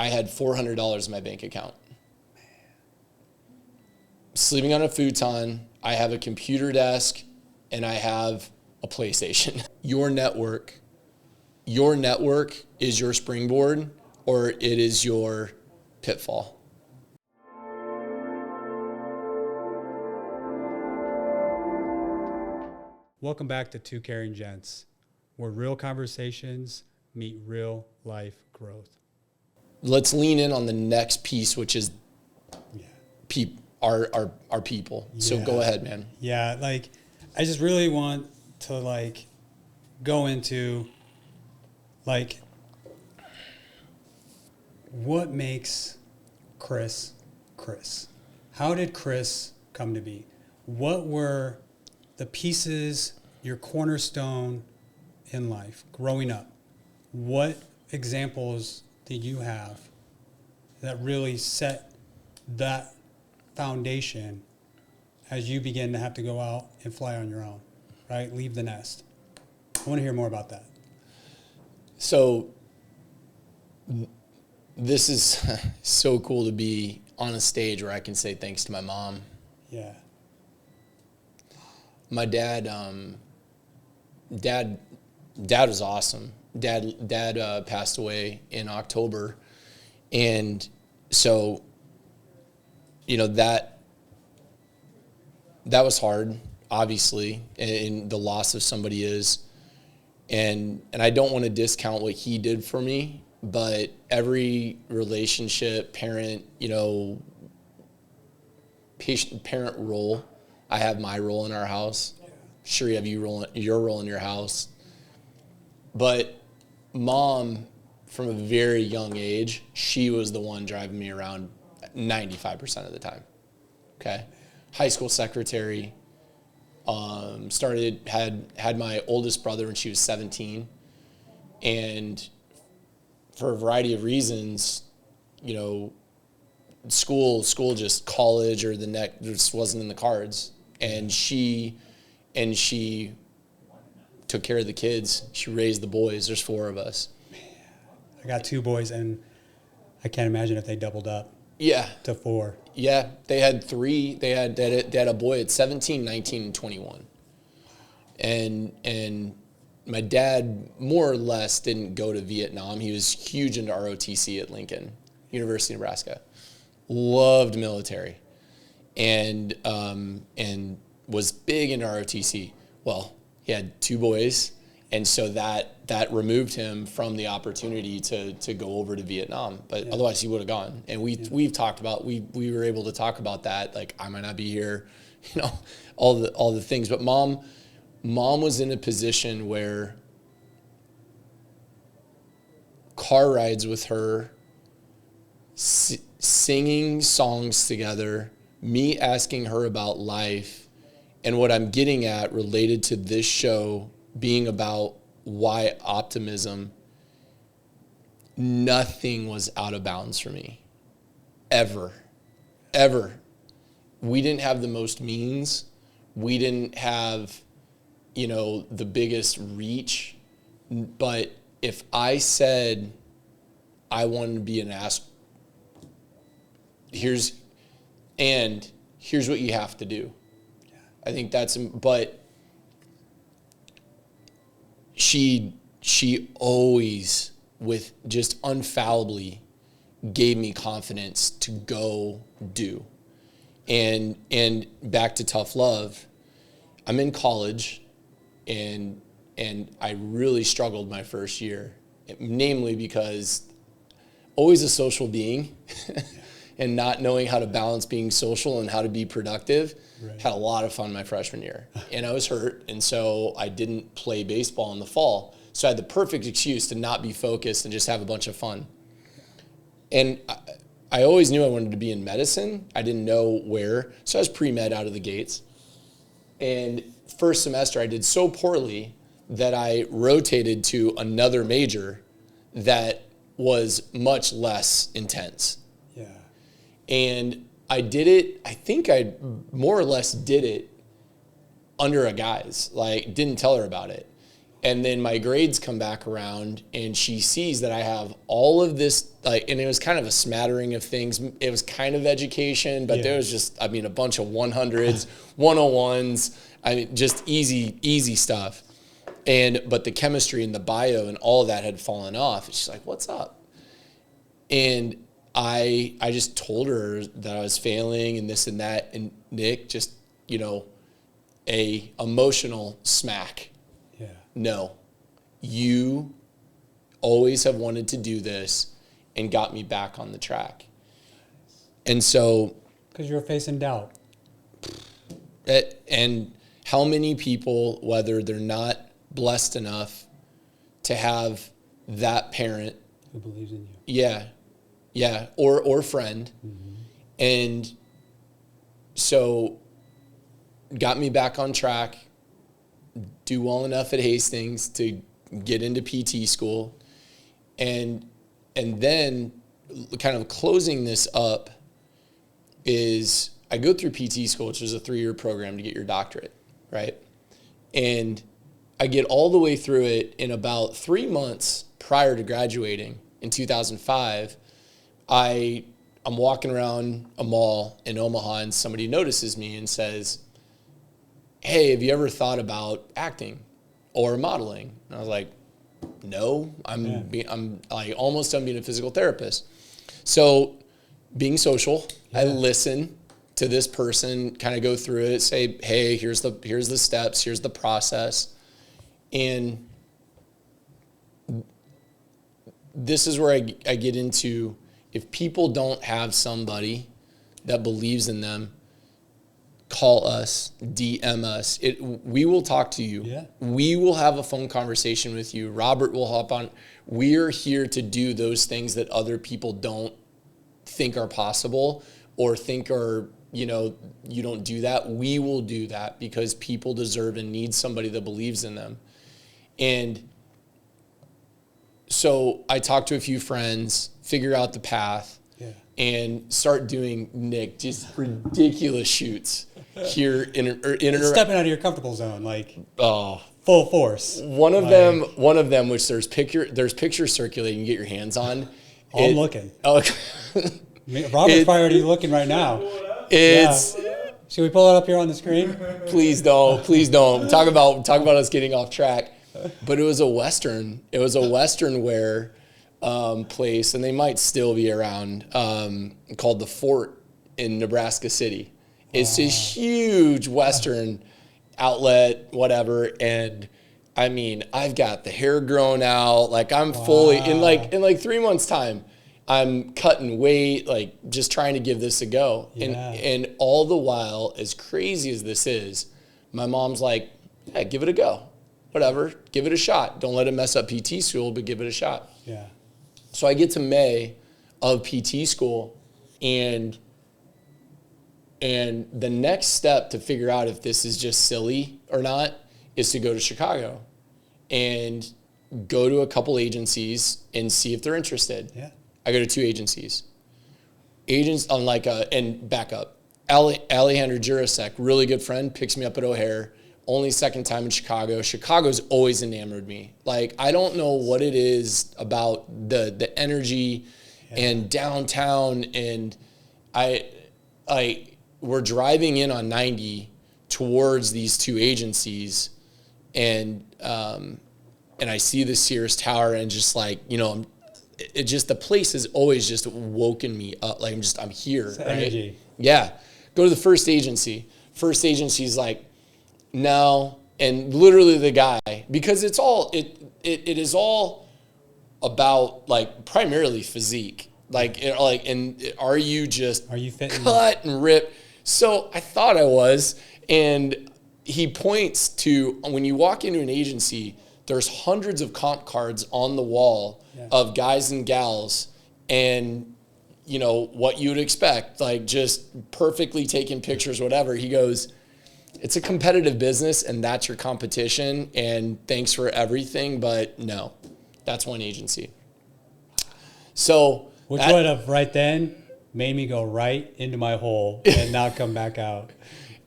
I had $400 in my bank account. Sleeping on a futon, I have a computer desk, and I have a PlayStation. Your network is your springboard, or it is your pitfall. Welcome back to Two Caring Gents, where real conversations meet real life growth. Let's lean in on the next piece, which is our people. Yeah. So go ahead, man. Yeah, like I just really want to like go into like what makes Chris Chris? How did Chris come to be? What were the pieces, your cornerstone in life growing up? What examples did you have that really set that foundation as you begin to have to go out and fly on your own, right? Leave the nest. I want to hear more about that. So this is so cool to be on a stage where I can say thanks to my mom. Yeah. My dad was awesome. Dad passed away in October. And so, you know, that was hard, obviously, and the loss of somebody is. And I don't want to discount what he did for me, but every relationship, parent, you know, parent role, I have my role in our house. Sure, you have your role in your house. But mom, from a very young age, she was the one driving me around 95% of the time. Okay? High school secretary. Had my oldest brother when she was 17. And for a variety of reasons, you know, school, just college or the next, just wasn't in the cards. And she took care of the kids. She raised the boys. There's 4 of us. I got 2 boys, and I can't imagine if they doubled up. Yeah. To 4. Yeah, they had 3. They had a boy at 17, 19, and 21. And my dad more or less didn't go to Vietnam. He was huge into ROTC at Lincoln, University of Nebraska. Loved military, and was big into ROTC. Well, he had 2 boys, and so that removed him from the opportunity to go over to Vietnam. But otherwise, he would have gone. And we've talked about we were able to talk about that. Like, I might not be here, you know, all the things. But mom was in a position where car rides with her, singing songs together, me asking her about life, and what I'm getting at related to this show being about why optimism, nothing was out of bounds for me. Ever. We didn't have the most means. We didn't have, you know, the biggest reach. But if I said I wanted to be an astronaut, here's what you have to do. I think but she always, with just infallibly, gave me confidence to go do. And back to tough love, I'm in college, and I really struggled my first year, namely because always a social being and not knowing how to balance being social and how to be productive. Right. Had a lot of fun my freshman year, and I was hurt, and so I didn't play baseball in the fall. So I had the perfect excuse to not be focused and just have a bunch of fun. And I always knew I wanted to be in medicine. I didn't know where, so I was pre-med out of the gates. And first semester I did so poorly that I rotated to another major that was much less intense. Yeah. And I did it, I think I more or less did it under a guise, like didn't tell her about it. And then my grades come back around and she sees that I have all of this, like, and it was kind of a smattering of things. It was kind of education, but there was just, I mean, a bunch of 100s, 101s, I mean, just easy stuff. But the chemistry and the bio and all of that had fallen off. And she's like, what's up? And I just told her that I was failing and this and that. And Nick just, you know, a emotional smack. Yeah. No, you always have wanted to do this and got me back on the track. And so. Because you were facing doubt. And how many people, whether they're not blessed enough to have that parent who believes in you. Yeah. Or friend. Mm-hmm. And so got me back on track, do well enough at Hastings to get into PT school. And then kind of closing this up is I go through PT school, which is a 3-year program to get your doctorate, right? And I get all the way through it in about 3 months prior to graduating in 2005. I'm walking around a mall in Omaha and somebody notices me and says, hey, have you ever thought about acting or modeling? And I was like, no, I'm like almost done being a physical therapist. So being social, I listen to this person, kind of go through it, say, hey, here's the steps, here's the process. And this is where I get into, if people don't have somebody that believes in them, call us, DM us. We will talk to you. Yeah. We will have a phone conversation with you. Robert will hop on. We're here to do those things that other people don't think are possible or think are, you know, you don't do that. We will do that because people deserve and need somebody that believes in them. And so I talked to a few friends, figure out the path, and start doing, Nick, just ridiculous shoots here stepping out of your comfortable zone, like full force. One of them, which there's pictures circulating, you can get your hands on. I'm looking. Oh, Robert's probably already looking right now. Should we pull it up here on the screen? Please don't. Talk about us getting off track. But it was a Western wear place, and they might still be around, called the Fort in Nebraska City. It's this huge Western outlet, whatever, and I mean, I've got the hair grown out, like I'm fully in like 3 months time, I'm cutting weight, like just trying to give this a go. And all the while, as crazy as this is, my mom's like, yeah, give it a go. Whatever, give it a shot. Don't let it mess up PT school, but give it a shot. Yeah. So I get to May of PT school, and the next step to figure out if this is just silly or not is to go to Chicago and go to a couple agencies and see if they're interested. Yeah. I go to 2 agencies. And back up. Alejandro Jurasek, really good friend, picks me up at O'Hare. Only second time in Chicago. Chicago's always enamored me. Like, I don't know what it is about the energy and downtown. And we're driving in on 90 towards these 2 agencies, and I see the Sears Tower, and just like, you know, the place has always just woken me up. Like I'm here. It's right? Energy. Yeah. Go to the first agency. First agency's like, no, and literally the guy, because it is all about like primarily physique, and are you fitting cut and rip? So I thought I was, and he points to, when you walk into an agency, there's hundreds of comp cards on the wall of guys and gals, and you know what you would expect, like just perfectly taken pictures, whatever. He goes, it's a competitive business, and that's your competition, and thanks for everything, but no, that's one agency. So which would have right then made me go right into my hole and not come back out.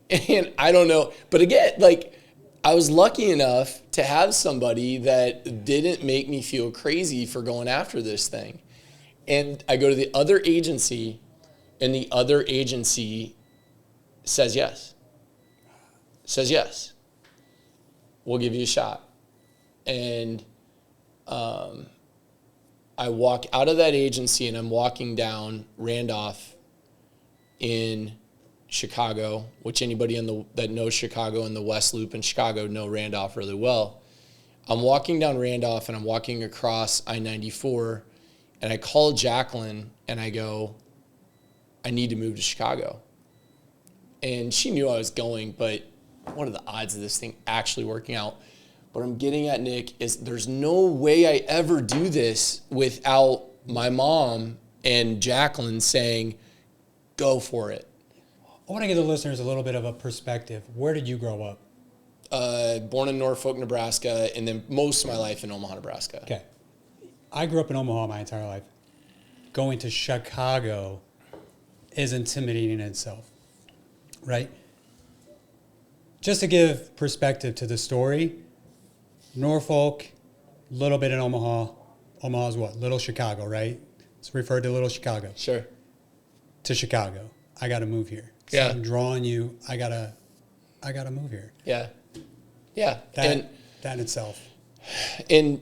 And I don't know, but again, like I was lucky enough to have somebody that didn't make me feel crazy for going after this thing. And I go to the other agency, and the other agency says yes. Says yes. We'll give you a shot. And I walk out of that agency, and I'm walking down Randolph in Chicago, which anybody that knows Chicago and the West Loop in Chicago know Randolph really well. I'm walking down Randolph, and I'm walking across I-94, and I call Jacqueline, and I go, I need to move to Chicago. And she knew I was going, but what are the odds of this thing actually working out? What I'm getting at, Nick, is there's no way I ever do this without my mom and Jacqueline saying, go for it. I want to give the listeners a little bit of a perspective. Where did you grow up? Born in Norfolk, Nebraska, and then most of my life in Omaha, Nebraska. Okay. I grew up in Omaha my entire life. Going to Chicago is intimidating in itself, right? Just to give perspective to the story, Norfolk, a little bit in Omaha. Omaha's what? Little Chicago, right? It's referred to Little Chicago. Sure. To Chicago. I got to move here. So Yeah. I'm drawing you. I gotta move here. Yeah. Yeah. That in itself. And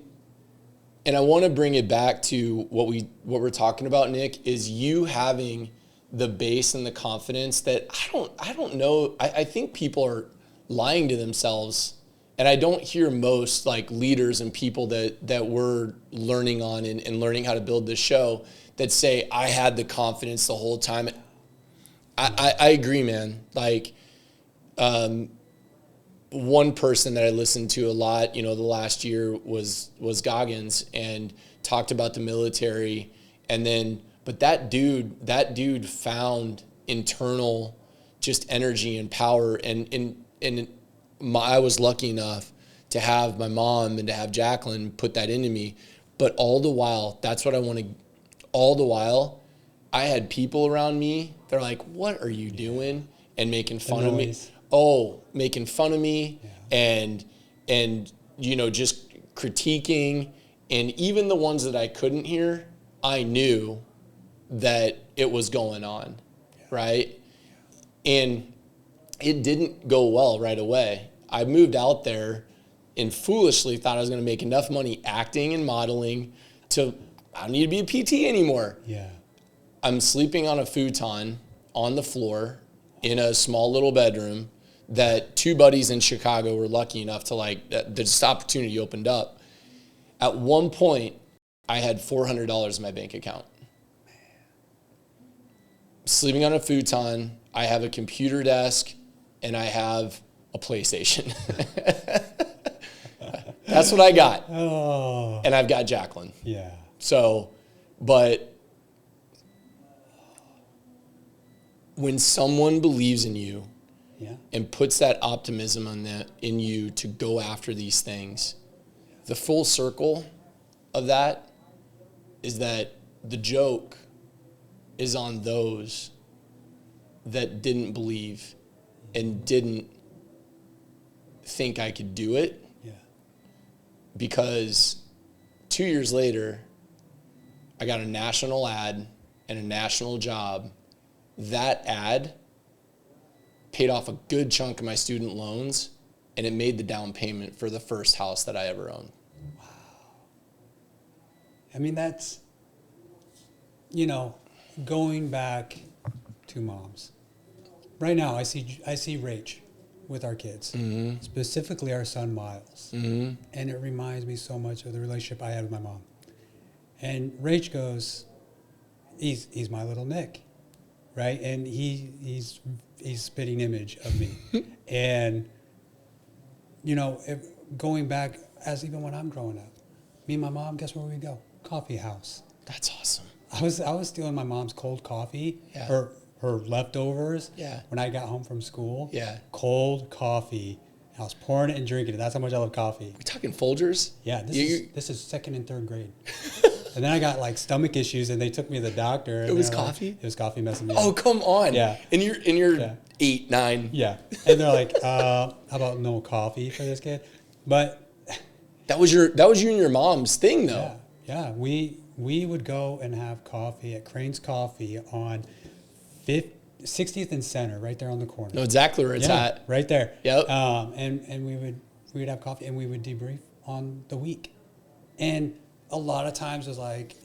I want to bring it back to what we're talking about, Nick, is you having the base and the confidence that I don't know. I think people are lying to themselves, and I don't hear most like leaders and people that we're learning on and learning how to build this show that say I had the confidence the whole time. I agree, man. Like, one person that I listened to a lot, the last year was Goggins, and talked about the military, but that dude found internal just energy and power, I was lucky enough to have my mom and to have Jacqueline put that into me. But all the while, that's what I want to. All the while, I had people around me. They're like, "What are you doing?" and making fun of me. Making fun of me, yeah. and just critiquing, and even the ones that I couldn't hear, I knew that it was going on, yeah. Right? And it didn't go well right away. I moved out there and foolishly thought I was going to make enough money acting and modeling to, I don't need to be a PT anymore. Yeah. I'm sleeping on a futon on the floor in a small little bedroom that two buddies in Chicago were lucky enough to this opportunity opened up. At one point, I had $400 in my bank account. Man. Sleeping on a futon, I have a computer desk, and I have a PlayStation. That's what I got. Oh. And I've got Jacqueline. Yeah. So, but when someone believes in you, yeah, and puts that optimism in you to go after these things, the full circle of that is that the joke is on those that didn't believe and didn't think I could do it. Yeah. Because 2 years later, I got a national ad and a national job. That ad paid off a good chunk of my student loans, and it made the down payment for the first house that I ever owned. Wow. I mean, that's, going back to moms. Right now, I see Rach with our kids, mm-hmm. specifically our son Miles, mm-hmm. and it reminds me so much of the relationship I had with my mom. And Rach goes, he's my little Nick, right? And he's spitting image of me. And going back, as even when I'm growing up, me and my mom, guess where we go? Coffee house. That's awesome. I was stealing my mom's cold coffee, yeah. her leftovers, yeah. when I got home from school. Yeah. Cold coffee. I was pouring it and drinking it. That's how much I love coffee. We're talking Folgers? Yeah, this is second and third grade. And then I got like stomach issues, and they took me to the doctor. And It was they're like, coffee? It was coffee messing me up. Oh, come on. Yeah. And you're 8, 9. Yeah. And they're like, how about no coffee for this kid? But That was you and your mom's thing, though. yeah. We would go and have coffee at Crane's Coffee on 60th and Center, right there on the corner. Know exactly where it's at. Right there. Yep. And we would have coffee, and we would debrief on the week. And a lot of times it was like,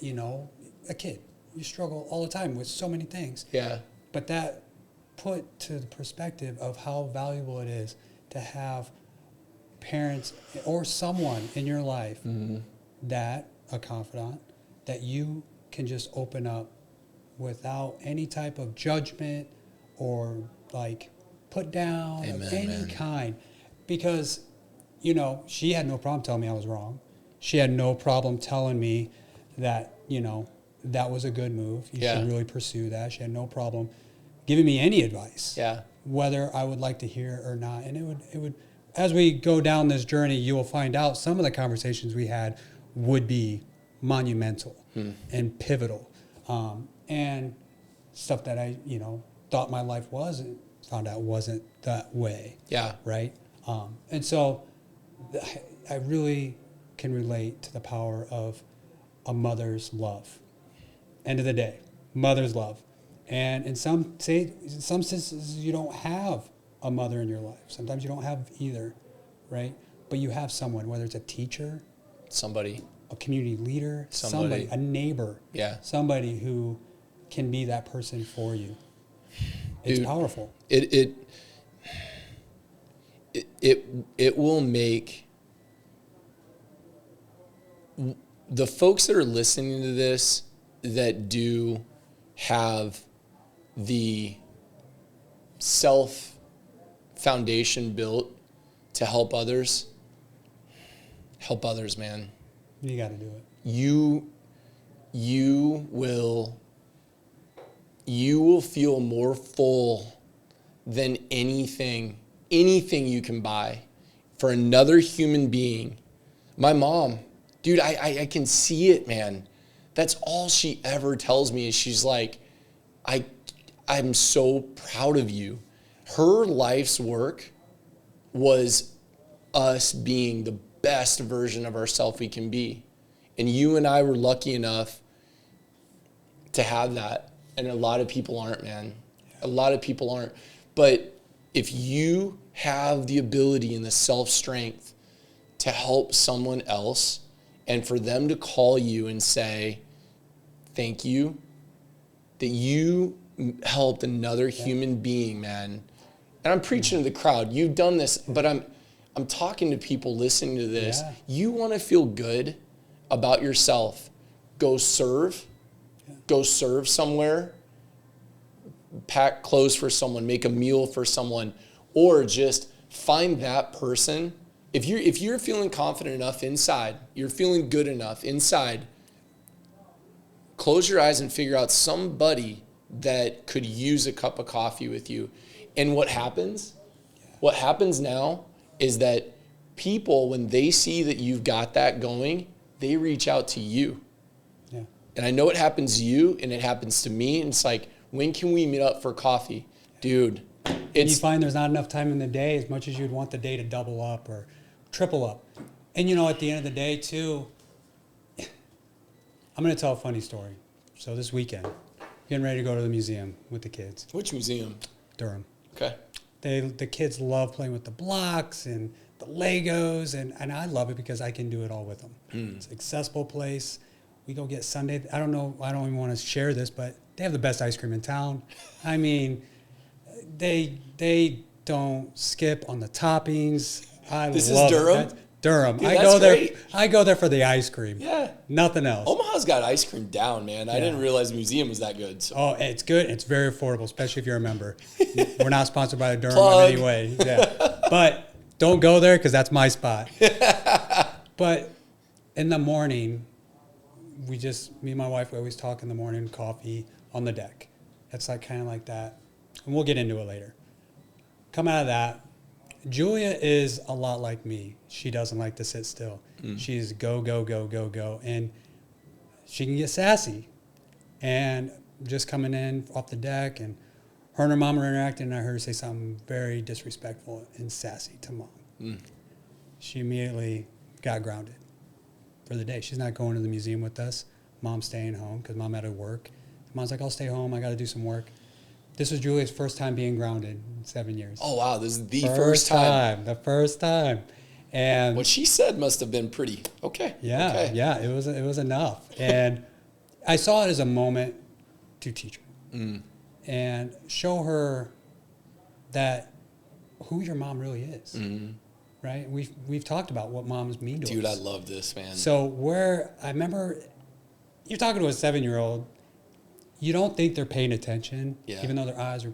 a kid, you struggle all the time with so many things. Yeah. But that put to the perspective of how valuable it is to have parents or someone in your life that, a confidant, that you can just open up without any type of judgment or like put down of any kind. Because, she had no problem telling me I was wrong. She had no problem telling me that, that was a good move. You should really pursue that. She had no problem giving me any advice. Yeah. Whether I would like to hear it or not. And it would, as we go down this journey, you will find out some of the conversations we had would be monumental and pivotal. And stuff that I, thought my life was, and found out wasn't that way. Yeah. Right? And so I really can relate to the power of a mother's love. End of the day, mother's love. And in some instances, you don't have a mother in your life. Sometimes you don't have either, right? But you have someone, whether it's a teacher, Somebody. a community leader, somebody, a neighbor, somebody who can be that person for you. It's powerful. It will make the folks that are listening to this that do have the self foundation built to help others, man. You got to do it. You will feel more full than anything you can buy for another human being. My mom, dude, I can see it, man. That's all she ever tells me is she's like, I'm so proud of you. Her life's work was us being the best version of ourselves we can be. And you and I were lucky enough to have that. And a lot of people aren't, man. A lot of people aren't. But if you have the ability and the self-strength to help someone else and for them to call you and say, thank you, that you helped another human being, man. And I'm preaching to the crowd. You've done this, but I'm talking to people listening to this. Yeah. You want to feel good about yourself. Go serve. Go serve somewhere. Pack clothes for someone. Make a meal for someone. Or just find that person. If you're feeling confident enough inside, you're feeling good enough inside, close your eyes and figure out somebody that could use a cup of coffee with you. And what happens? What happens now is that people, when they see that you've got that going, they reach out to you. Yeah. And I know it happens to you and it happens to me. And it's like, when can we meet up for coffee? Dude, you find there's not enough time in the day as much as you'd want the day to double up or triple up. And at the end of the day too, I'm going to tell a funny story. So this weekend, getting ready to go to the museum with the kids. Which museum? Durham. Okay. The kids love playing with the blocks and the Legos, and I love it because I can do it all with them. It's an accessible place. We go get Sunday. I don't even want to share this, but they have the best ice cream in town. I mean, they don't skip on the toppings. This is Durham? It. Durham. Dude, I go there for the ice cream. Yeah. Nothing else. Omaha's got ice cream down, man. I didn't realize the museum was that good. So. Oh, it's good. It's very affordable, especially if you're a member. We're not sponsored by Durham Plug. in any way. Yeah. But don't go there because that's my spot. But in the morning, me and my wife, we always talk in the morning, coffee on the deck. It's like kind of like that. And we'll get into it later. Come out of that. Julia is a lot like me. She doesn't like to sit still. She's go, go, go, go, go. And she can get sassy. And just coming in off the deck, and her and her mom were interacting, and I heard her say something very disrespectful and sassy to mom. Mm. She immediately got grounded for the day. She's not going to the museum with us. Mom's staying home because mom had to work. Mom's like, I'll stay home. I got to do some work. This was Julia's first time being grounded in 7 years. Oh, wow. This is the first time. The first time. And what she said must have been pretty okay. Yeah, okay. Yeah. It was enough. And I saw it as a moment to teach her and show her that who your mom really is. Mm-hmm. Right? We've talked about what moms mean to us. Dude, I love this, man. So I remember you're talking to a 7-year-old. You don't think they're paying attention, even though their eyes are,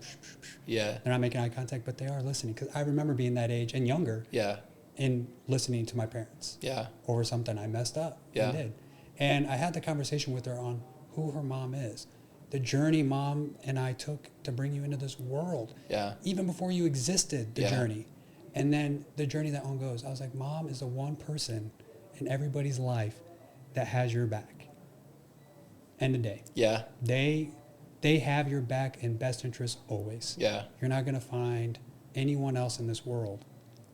they're not making eye contact, but they are listening. Because I remember being that age and younger, and listening to my parents, over something I messed up and did. And I had the conversation with her on who her mom is, the journey mom and I took to bring you into this world, even before you existed, the journey, and then the journey that on goes. I was like, mom is the one person in everybody's life that has your back. End of day. Yeah. They have your back in best interest always. Yeah. You're not going to find anyone else in this world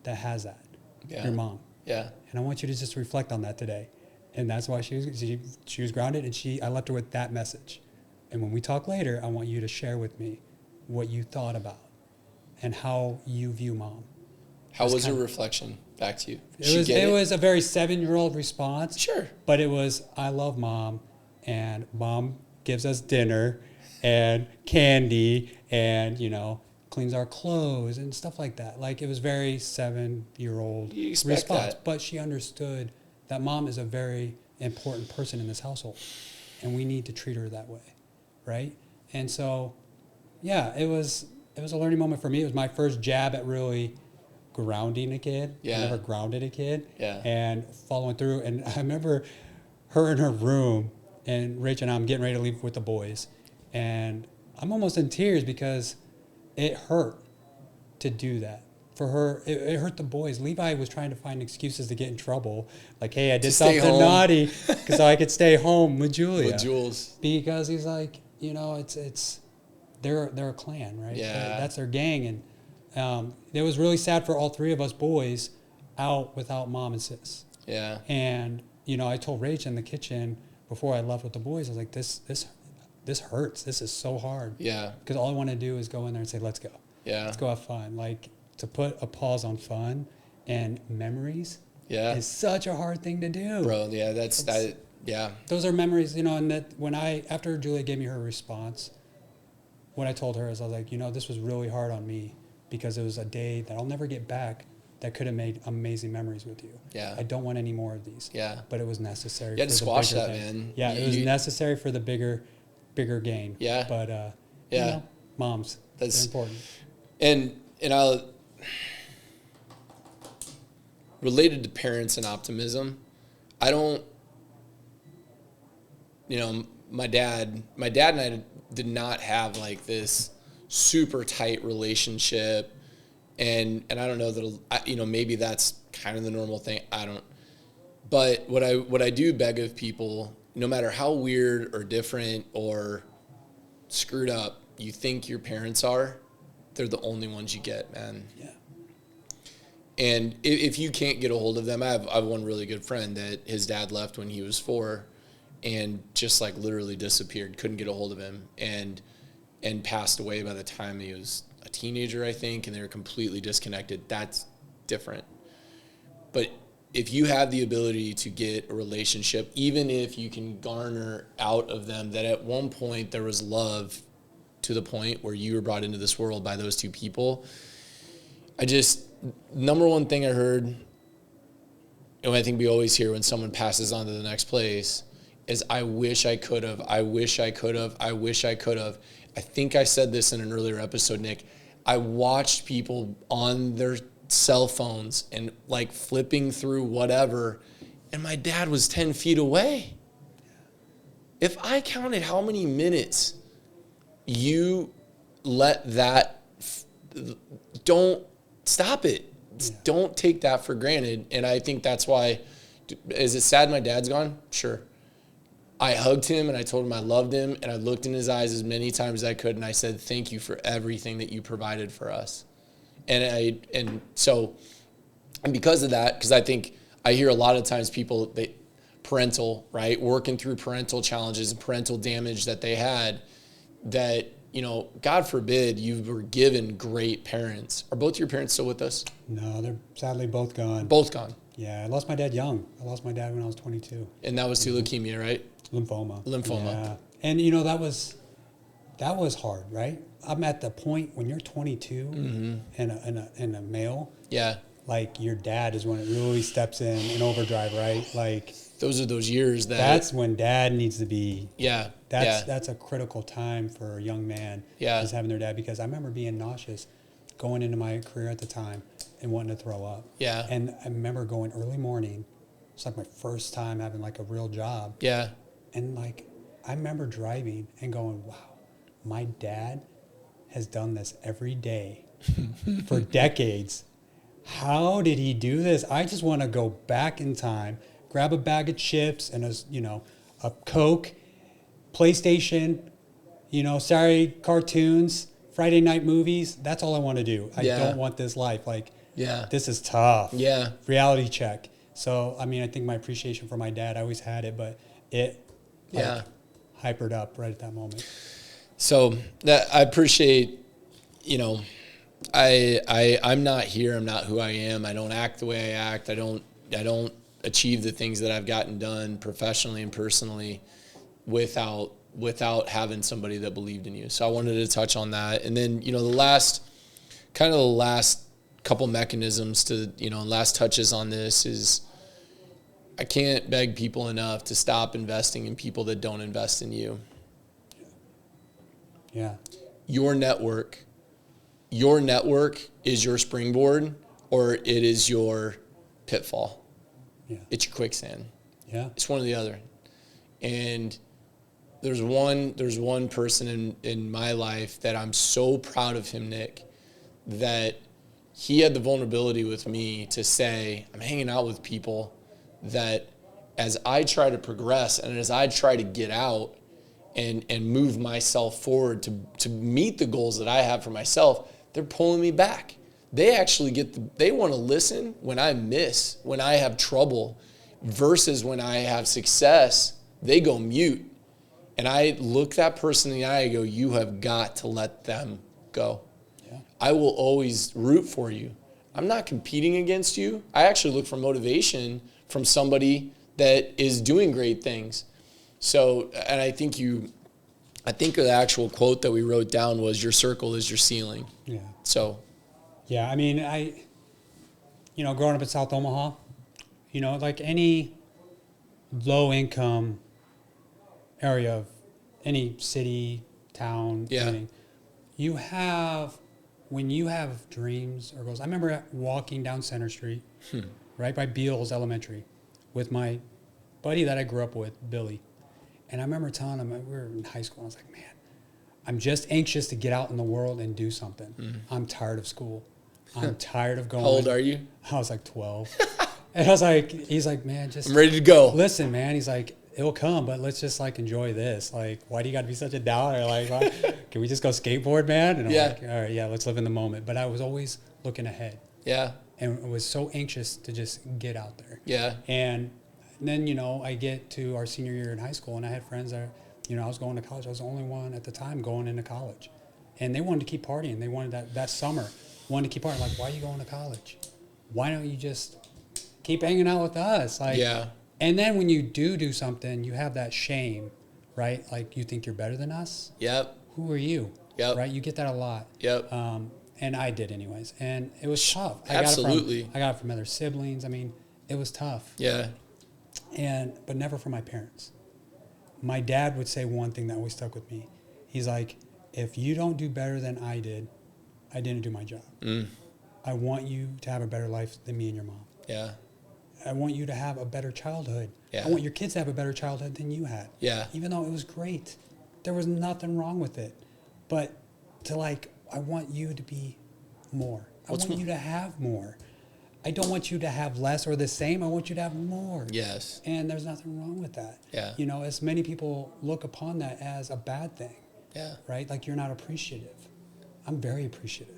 that has that. Yeah. Your mom. Yeah. And I want you to just reflect on that today. And that's why she was grounded, and I left her with that message. And when we talk later, I want you to share with me what you thought about and how you view mom. How was her reflection back to you? It was a very 7-year-old response. Sure. But it was, I love mom. And mom gives us dinner and candy and, cleans our clothes and stuff like that. Like, it was very 7-year-old response. That. But she understood that mom is a very important person in this household. And we need to treat her that way. Right? And so, it was a learning moment for me. It was my first jab at really grounding a kid. Yeah. I never grounded a kid. Yeah. And following through. And I remember her in her room. And Rach and I'm getting ready to leave with the boys. And I'm almost in tears because it hurt to do that. For her, it hurt the boys. Levi was trying to find excuses to get in trouble. Like, hey, I did something naughty so I could stay home with Julia. With Jules. Because he's like, they're a clan, right? Yeah. That's their gang. And it was really sad for all three of us boys out without mom and sis. Yeah. And, I told Rach in the kitchen, before I left with the boys, I was like, this hurts. This is so hard. Yeah. Because all I want to do is go in there and say, let's go. Yeah. Let's go have fun. Like, to put a pause on fun and memories is such a hard thing to do. Bro, yeah, Those are memories, and that after Julia gave me her response, what I told her is, I was like, this was really hard on me because it was a day that I'll never get back that could have made amazing memories with you. Yeah. I don't want any more of these. Yeah. But it was necessary. You had to squash that, man. Yeah, it was necessary for the bigger gain. Yeah. But, moms, they're important. And I'll, related to parents and optimism, I don't, my dad and I did not have like this super tight relationship. And I don't know that, maybe that's kind of the normal thing. I don't. But what I do beg of people, no matter how weird or different or screwed up you think your parents are, they're the only ones you get, man. Yeah. And if you can't get a hold of them, I have one really good friend that his dad left when he was 4 and just like literally disappeared, couldn't get a hold of him, and passed away by the time he was a teenager, I think, and they were completely disconnected. That's different. But if you have the ability to get a relationship, even if you can garner out of them that at one point there was love to the point where you were brought into this world by those two people, number one thing I heard, and I think we always hear when someone passes on to the next place, is I wish I could have, I wish I could have, I wish I could have. I think I said this in an earlier episode, Nick. I watched people on their cell phones and like flipping through whatever, and my dad was 10 feet away. If I counted how many minutes you let that, don't stop it. Yeah. Don't take that for granted. And I think that's why, is it sad my dad's gone? Sure. I hugged him and I told him I loved him, and I looked in his eyes as many times as I could, and I said, thank you for everything that you provided for us. And because of that, because I think I hear a lot of times people, parental, right, working through parental challenges and parental damage that they had, that, you know, God forbid you were given great parents. Are both your parents still with us? No, they're sadly both gone. Both gone. Yeah, I lost my dad young. I lost my dad when I was 22. And that was to leukemia, right? Lymphoma. Lymphoma. Yeah. And, you know, that was hard, right? I'm at the point when you're 22 and a male. Yeah. Like, your dad is when it really steps in overdrive, right? Like, those are those years that's when dad needs to be. Yeah. That's a critical time for a young man. Yeah. Is having their dad, because I remember being nauseous going into my career at the time and wanting to throw up. Yeah. And I remember going early morning. It's like my first time having like a real job. Yeah. And like, I remember driving and going, wow, my dad has done this every day for decades. How did he do this? I just want to go back in time, grab a bag of chips and a Coke, PlayStation, Saturday cartoons, Friday night movies. That's all I want to do. I don't want this life. Like, this is tough. Yeah. Reality check. So, I mean, I think my appreciation for my dad, I always had it, but it hypered up right at that moment. So that I appreciate, I'm not here. I'm not who I am. I don't act the way I act. I don't achieve the things that I've gotten done professionally and personally without having somebody that believed in you. So I wanted to touch on that. And then, the last couple mechanisms to, last touches on this is, I can't beg people enough to stop investing in people that don't invest in you. Yeah. Your network is your springboard, or it is your pitfall. Yeah. It's your quicksand. Yeah. It's one or the other. And there's one person in my life that I'm so proud of him, Nick, that he had the vulnerability with me to say, I'm hanging out with people that as I try to progress and as I try to get out and move myself forward to meet the goals that I have for myself, they're pulling me back. They actually they want to listen when I miss, when I have trouble, versus when I have success, they go mute. And I look that person in the eye and go, you have got to let them go. Yeah. I will always root for you. I'm not competing against you. I actually look for motivation from somebody that is doing great things. So, and I think the actual quote that we wrote down was, your circle is your ceiling. Yeah. So. Yeah, I mean, growing up in South Omaha, like any low income area of any city, town, anything, when you have dreams or goals. I remember walking down Center Street, right by Beals Elementary, with my buddy that I grew up with, Billy. And I remember telling him, we were in high school, I was like, man, I'm just anxious to get out in the world and do something. I'm tired of school. I'm tired of going. How old are you? I was like 12. And I was like, he's like, man, I'm ready to go. Listen, man, he's like, it'll come, but let's just like enjoy this. Like, why do you got to be such a downer? Like, can we just go skateboard, man? And I'm like, all right, yeah, let's live in the moment. But I was always looking ahead. Yeah. And I was so anxious to just get out there. Yeah. And then, I get to our senior year in high school, and I had friends that, I was going to college. I was the only one at the time going into college. And they wanted to keep partying. They wanted that summer, wanted to keep partying. Like, why are you going to college? Why don't you just keep hanging out with us? Like, yeah. And then when you do something, you have that shame, right? Like, you think you're better than us? Yep. Who are you? Yep. Right? You get that a lot. Yep. And I did anyways. And it was tough. Absolutely. I got it from other siblings. I mean, it was tough. Yeah. But never from my parents. My dad would say one thing that always stuck with me. He's like, if you don't do better than I did, I didn't do my job. I want you to have a better life than me and your mom. Yeah. I want you to have a better childhood. Yeah. I want your kids to have a better childhood than you had. Yeah. Even though it was great. There was nothing wrong with it. But I want you to be more. I want you to have more. I don't want you to have less or the same. I want you to have more. Yes. And there's nothing wrong with that. Yeah. You know, as many people look upon that as a bad thing. Yeah. Right? Like you're not appreciative. I'm very appreciative.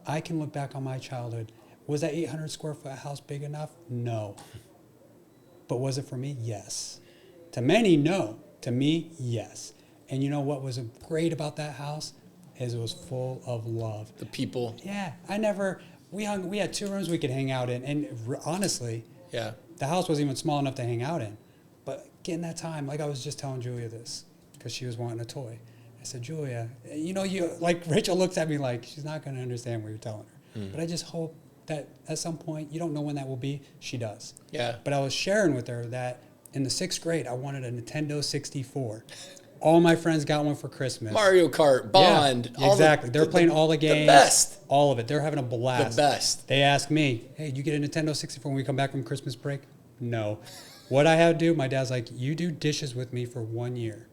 I can look back on my childhood. Was that 800 square foot house big enough? No. But was it for me? Yes. To many, no. To me, yes. And you know what was great about that house? Is it was full of love. The people. Yeah. We had 2 rooms we could hang out in. And honestly, Yeah. the house wasn't even small enough to hang out in. But getting that time, like I was just telling Julia this, because she was wanting a toy. I said, Julia, you know, like Rachel looks at me like she's not going to understand what you're telling her. But I just hope that at some point, you don't know when that will be, she does. Yeah. But I was sharing with her that in the 6th grade, I wanted a Nintendo 64. All my friends got one for Christmas. Mario Kart, Bond. Yeah, exactly. They're playing all the games. The best. All of it. They're having a blast. The best. They asked me, hey, you get a Nintendo 64 when we come back from Christmas break? No. What I had to do, my dad's like, you do dishes with me for 1 year.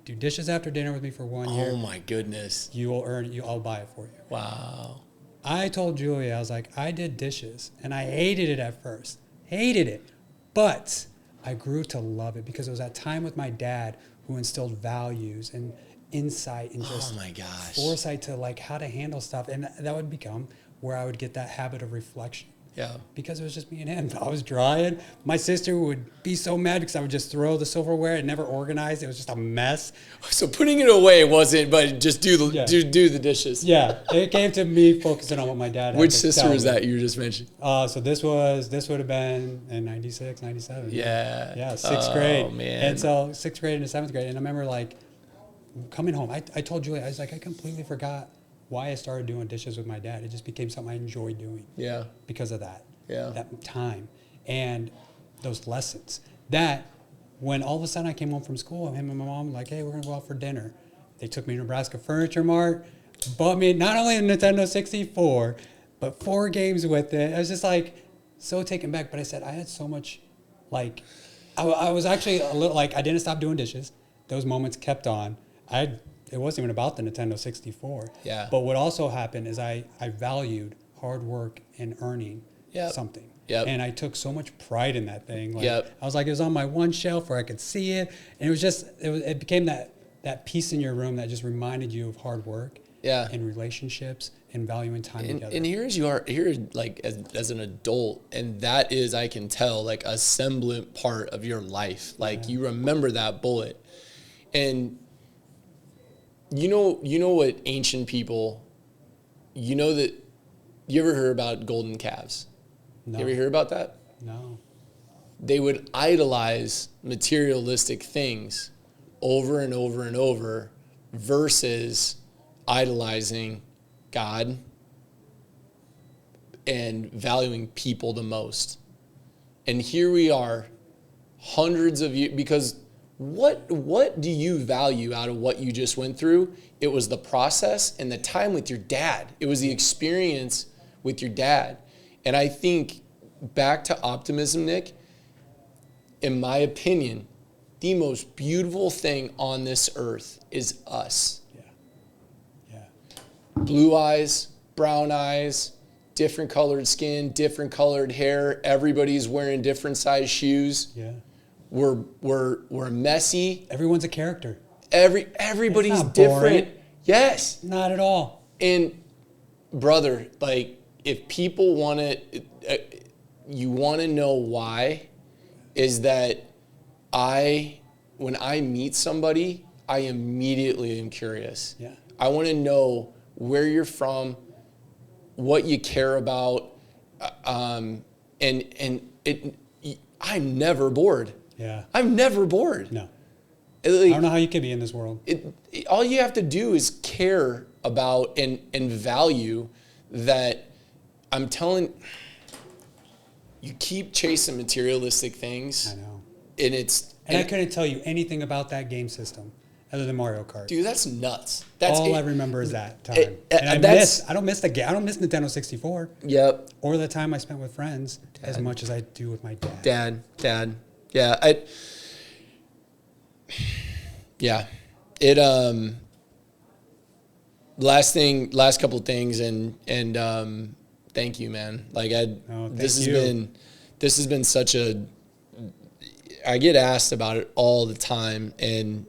Do dishes after dinner with me for 1 year. Oh my goodness. You will earn it. I'll buy it for you. Wow. I told Julia, I was like, I did dishes, and I hated it at first. Hated it. But I grew to love it because it was that time with my dad who instilled values and insight and just foresight to like how to handle stuff. And that would become where I would get that habit of reflection. Yeah. Because it was just me and him. I was drying. My sister would be so mad because I would just throw the silverware and never organized. It was just a mess. So putting it away wasn't, but just do the dishes. Yeah. It came to me focusing on what my dad had. Which sister was that you just mentioned? So this would have been in 96, 97. Yeah. Yeah, 6th grade. Oh, man. And so 6th grade into 7th grade. And I remember like coming home. I told Julia, I was like, I completely forgot why I started doing dishes with my dad. It just became something I enjoyed doing. Yeah. Because of that. Yeah. That time. And those lessons. That when all of a sudden I came home from school, him and my mom were like, hey, we're going to go out for dinner. They took me to Nebraska Furniture Mart, bought me not only a Nintendo 64, but 4 games with it. I was just like so taken back. But I said, I had so much, like, I was actually a little, like, I didn't stop doing dishes. Those moments kept on. It wasn't even about the Nintendo 64. Yeah. But what also happened is I valued hard work and earning something. Yep. And I took so much pride in that thing. Like, Yep. I was like, it was on my one shelf where I could see it. And it was just, it became that piece in your room that just reminded you of hard work. Yeah. And relationships and valuing time together. And here like as an adult, and that is, I can tell, like a semblant part of your life. Like you remember that bullet. And you know what ancient people, that you ever heard about golden calves? No. You ever hear about that? No. They would idolize materialistic things over and over and over versus idolizing God and valuing people the most. And here we are, hundreds of years, because what do you value out of what you just went through? It was the process and the time with your dad. It was the experience with your dad. And I think back to optimism, Nick, in my opinion, the most beautiful thing on this earth is us. Yeah. Blue eyes, brown eyes, different colored skin, different colored hair. Everybody's wearing different size shoes. Yeah. We're messy. Everyone's a character. Everybody's It's not different. boring. Yes. Not at all. And brother, like if people want to, you want to know why, is that when I meet somebody, I immediately am curious. Yeah. I want to know where you're from, what you care about, and I'm never bored. Yeah. I'm never bored. No. Like, I don't know how you could be in this world. All you have to do is care about and value that. I'm telling you, keep chasing materialistic things. I know. And I couldn't tell you anything about that game system other than Mario Kart. Dude, that's nuts. All I remember is that time. And I don't miss the game. I don't miss Nintendo 64. Yep. Or the time I spent with friends as much as I do with my dad. Dad. Yeah. Last couple things, and thank you, man. Like this has been such a, I get asked about it all the time, and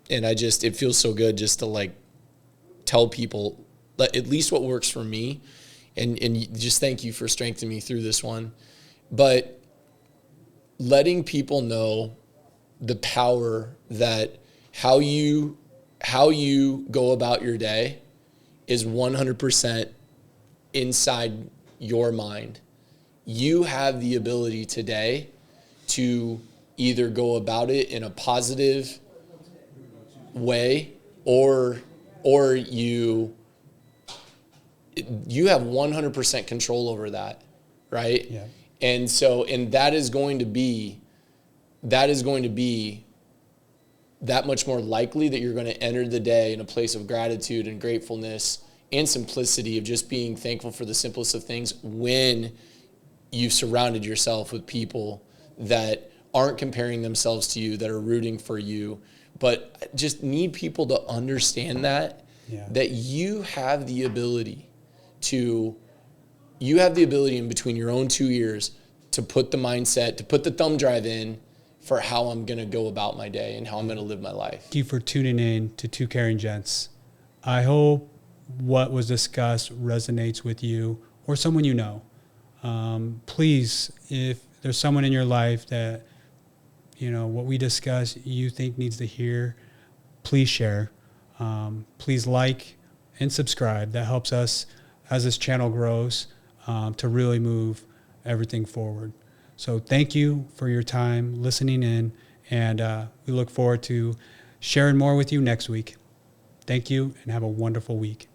it feels so good just to like tell people at least what works for me, and just thank you for strengthening me through this one. But letting people know the power that how you go about your day is 100% inside your mind. You have the ability today to either go about it in a positive way, or you have 100% control over that, right? Yeah. And so, and that is going to be that much more likely that you're going to enter the day in a place of gratitude and gratefulness and simplicity, of just being thankful for the simplest of things, when you've surrounded yourself with people that aren't comparing themselves to you, that are rooting for you, but just need people to understand that, that you have the ability in between your own 2 ears to put the mindset, to put the thumb drive in for how I'm going to go about my day and how I'm going to live my life. Thank you for tuning in to Two Caring Gents. I hope what was discussed resonates with you or someone you know. Please, if there's someone in your life that, what we discuss you think needs to hear, please share. Please like and subscribe. That helps us as this channel grows to really move everything forward. So thank you for your time listening in, and we look forward to sharing more with you next week. Thank you, and have a wonderful week.